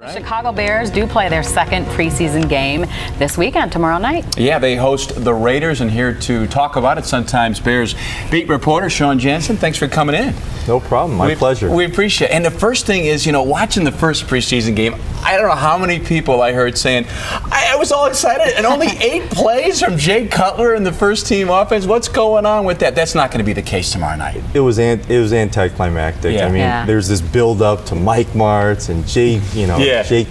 Right. Chicago Bears do play their second preseason game this weekend, tomorrow night. Yeah, they host the Raiders, and here to talk about it, Sun-Times Bears beat reporter Sean Jansen. Thanks for coming in. No problem. My pleasure. We appreciate it. And the first thing is, watching the first preseason game, I don't know how many people I heard saying, I was all excited, and only 8 plays from Jay Cutler in the first team offense. What's going on with that? That's not going to be the case tomorrow night. It was anticlimactic. Yeah. I mean, there's this build-up to Mike Martz and Jay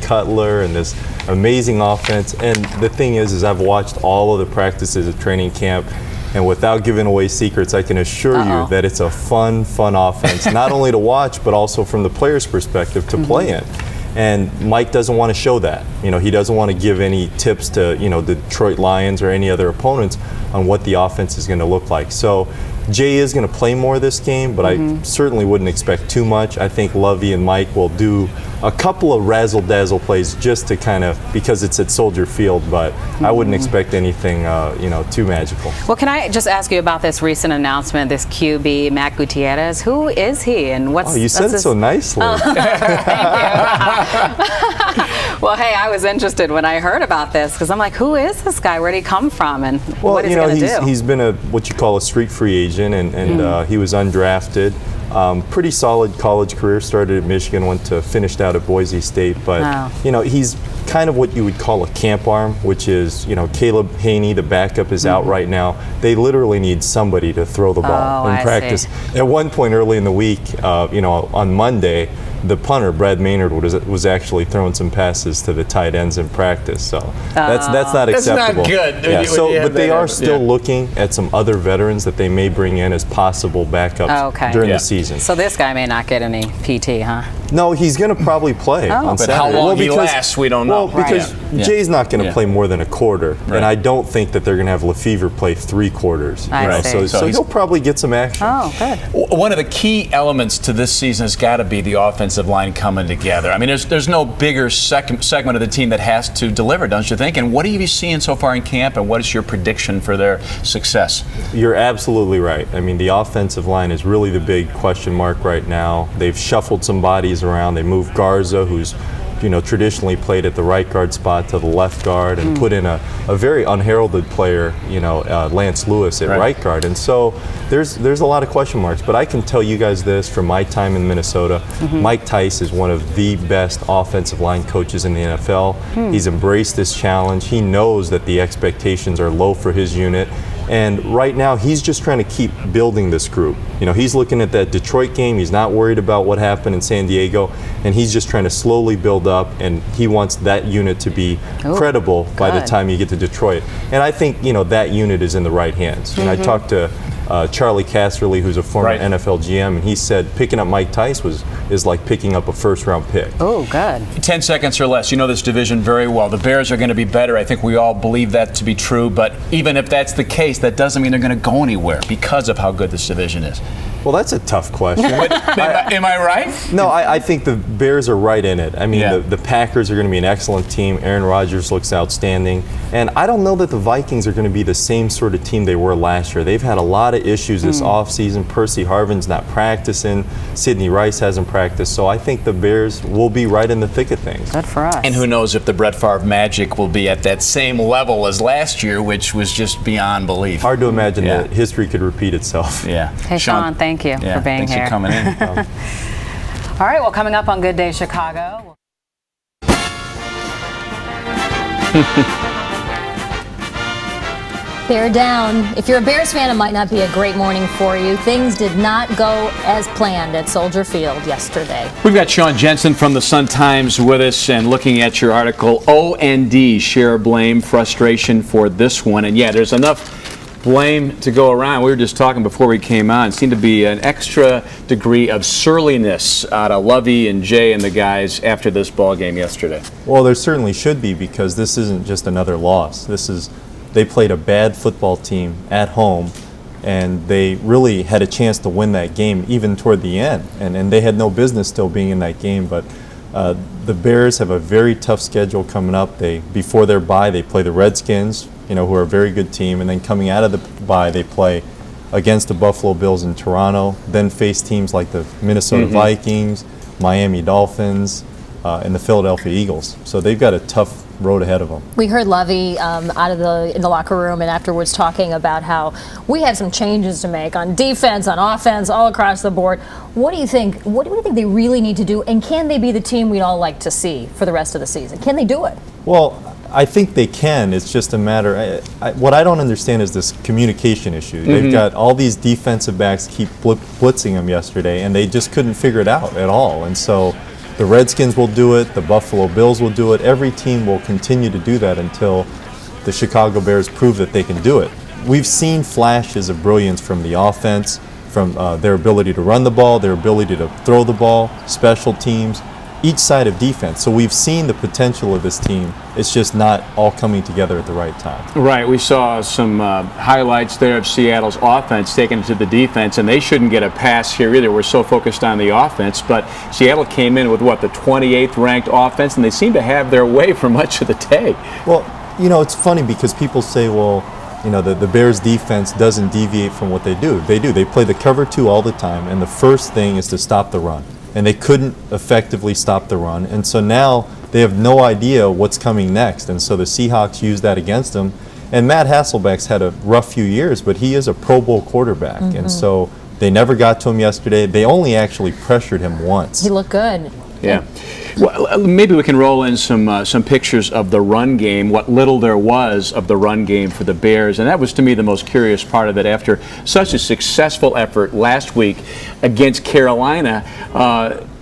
Cutler and this amazing offense. And the thing is I've watched all of the practices at training camp, and without giving away secrets, I can assure you that it's a fun offense, not only to watch, but also from the player's perspective to play in. And Mike doesn't want to show that. He doesn't want to give any tips to, the Detroit Lions or any other opponents on what the offense is going to look like. So Jay is going to play more this game, but I certainly wouldn't expect too much. I think Lovey and Mike will do a couple of razzle-dazzle plays just to because it's at Soldier Field, but I wouldn't expect anything, too magical. Well, can I just ask you about this recent announcement, this QB, Matt Gutierrez? Who is he, and what's... Oh, you said it so nicely. Thank you. Well, hey, I was interested when I heard about this, because I'm like, who is this guy? Where did he come from, and what is he going to do? He's been what you call a street free agent, and he was undrafted. Pretty solid college career. Started at Michigan, finished out at Boise State. But he's kind of what you would call a camp arm, which is Caleb Haney, the backup, is out right now. They literally need somebody to throw the ball in practice. At one point early in the week, on Monday, the punter, Brad Maynard, was actually throwing some passes to the tight ends in practice. So that's not acceptable. That's not good. Yeah, but they are still looking at some other veterans that they may bring in as possible backups during the season. So this guy may not get any PT, huh? No, he's going to probably play on But Saturday. how long he lasts, we don't know. Well, because Jay's not going to play more than a quarter, and I don't think that they're going to have Lefevre play 3 quarters. So he'll probably get some action. Oh, good. One of the key elements to this season has got to be the offensive line coming together. I mean, there's no bigger segment of the team that has to deliver, don't you think? And what are you seeing so far in camp, and what is your prediction for their success? You're absolutely right. I mean, the offensive line is really the big question mark right now. They've shuffled some bodies around. They moved Garza, who's traditionally played at the right guard spot, to the left guard, and put in a very unheralded player, Lance Lewis at right guard. And so there's a lot of question marks. But I can tell you guys this from my time in Minnesota, Mike Tice is one of the best offensive line coaches in the NFL. He's embraced this challenge. He knows that the expectations are low for his unit. And right now, he's just trying to keep building this group. He's looking at that Detroit game. He's not worried about what happened in San Diego. And he's just trying to slowly build up. And he wants that unit to be credible by the time you get to Detroit. And I think, that unit is in the right hands. And I talked to Charlie Casserly, who's a former NFL GM, and he said picking up Mike Tice is like picking up a first-round pick. Oh, good. 10 seconds or less. You know this division very well. The Bears are going to be better. I think we all believe that to be true. But even if that's the case, that doesn't mean they're going to go anywhere because of how good this division is. Well, that's a tough question. Am I right? No, I think the Bears are right in it. I mean, the Packers are going to be an excellent team. Aaron Rodgers looks outstanding. And I don't know that the Vikings are going to be the same sort of team they were last year. They've had a lot of issues this offseason. Percy Harvin's not practicing. Sidney Rice hasn't practiced. So I think the Bears will be right in the thick of things. Good for us. And who knows if the Brett Favre magic will be at that same level as last year, which was just beyond belief. Hard to imagine that history could repeat itself. Yeah. Hey, Sean, thank you for being thanks here. for coming in. All right, well, coming up on Good Day Chicago. Bear down. If you're a Bears fan, it might not be a great morning for you. Things did not go as planned at Soldier Field yesterday. We've got Sean Jansen from the Sun-Times with us, and looking at your article, O&D, share blame, frustration for this one. And there's enough blame to go around. We were just talking before we came on. It seemed to be an extra degree of surliness out of Lovey and Jay and the guys after this ball game yesterday. Well, there certainly should be, because this isn't just another loss. They played a bad football team at home, and they really had a chance to win that game even toward the end. And they had no business still being in that game. But the Bears have a very tough schedule coming up. Before their bye, they play the Redskins, who are a very good team. And then coming out of the bye, they play against the Buffalo Bills in Toronto, then face teams like the Minnesota Vikings, Miami Dolphins, and the Philadelphia Eagles. So they've got a tough road ahead of them. We heard Lovey in the locker room and afterwards talking about how we have some changes to make on defense, on offense, all across the board. What do you think? What do you think they really need to do? And can they be the team we'd all like to see for the rest of the season? Can they do it? Well, I think they can. It's just a matter. What I don't understand is this communication issue. They've got all these defensive backs keep blitzing them yesterday, and they just couldn't figure it out at all. And so the Redskins will do it. The Buffalo Bills will do it. Every team will continue to do that until the Chicago Bears prove that they can do it. We've seen flashes of brilliance from the offense, from their ability to run the ball, their ability to throw the ball, special teams, each side of defense. So we've seen the potential of this team. It's just not all coming together at the right time. Right. We saw some highlights there of Seattle's offense taken to the defense, and they shouldn't get a pass here either. We're so focused on the offense, but Seattle came in with, what, the 28th ranked offense, and they seem to have their way for much of the day. Well, you know, it's funny because people say, well, you know, the Bears defense doesn't deviate from what they do. They do. They play the cover two all the time, and the first thing is to stop the run. And they couldn't effectively stop the run. And so now they have no idea what's coming next. And so the Seahawks use that against them. And Matt Hasselbeck's had a rough few years, but he is a Pro Bowl quarterback. And so they never got to him yesterday. They only actually pressured him once. He looked good. Yeah. Well, maybe we can roll in some pictures of the run game, what little there was of the run game for the Bears. And that was, to me, the most curious part of it. After such a successful effort last week against Carolina,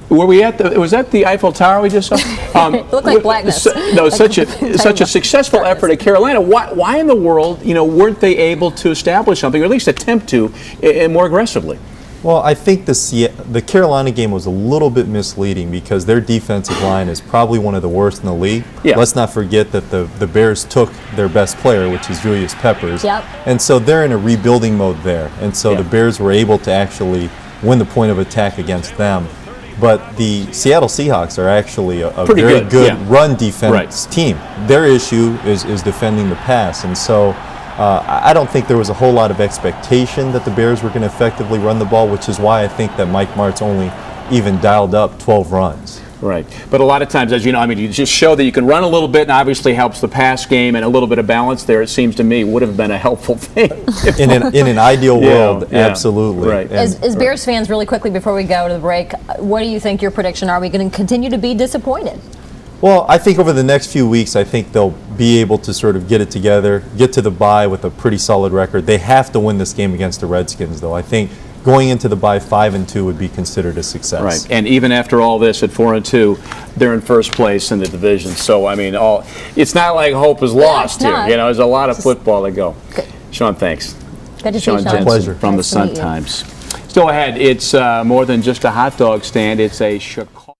were we at was that the Eiffel Tower we just saw? It looked like blackness. No, such a successful effort at Carolina. Why in the world, weren't they able to establish something, or at least attempt to, more aggressively? Well, I think the Carolina game was a little bit misleading because their defensive line is probably one of the worst in the league. Yeah. Let's not forget that the Bears took their best player, which is Julius Peppers. Yep. And so they're in a rebuilding mode there. And so the Bears were able to actually win the point of attack against them. But the Seattle Seahawks are actually a very good run defense team. Their issue is defending the pass. And so I don't think there was a whole lot of expectation that the Bears were going to effectively run the ball, which is why I think that Mike Martz only even dialed up 12 runs. Right. But a lot of times, as you know, you just show that you can run a little bit, and obviously helps the pass game, and a little bit of balance there, it seems to me, would have been a helpful thing. In an ideal world, absolutely. Right. As Bears fans, really quickly before we go to the break, what do you think your prediction? Are we going to continue to be disappointed? Well, I think over the next few weeks, I think they'll be able to sort of get it together, get to the bye with a pretty solid record. They have to win this game against the Redskins, though. I think going into the bye 5-2 would be considered a success. Right, and even after all this at 4-2, they're in first place in the division. So it's not like hope is lost here. There's a lot of football to go. Good. Sean, thanks. Good to see you, Sean. Jensen Pleasure. from the Sun Times. Still ahead, it's more than just a hot dog stand. It's a Chicago.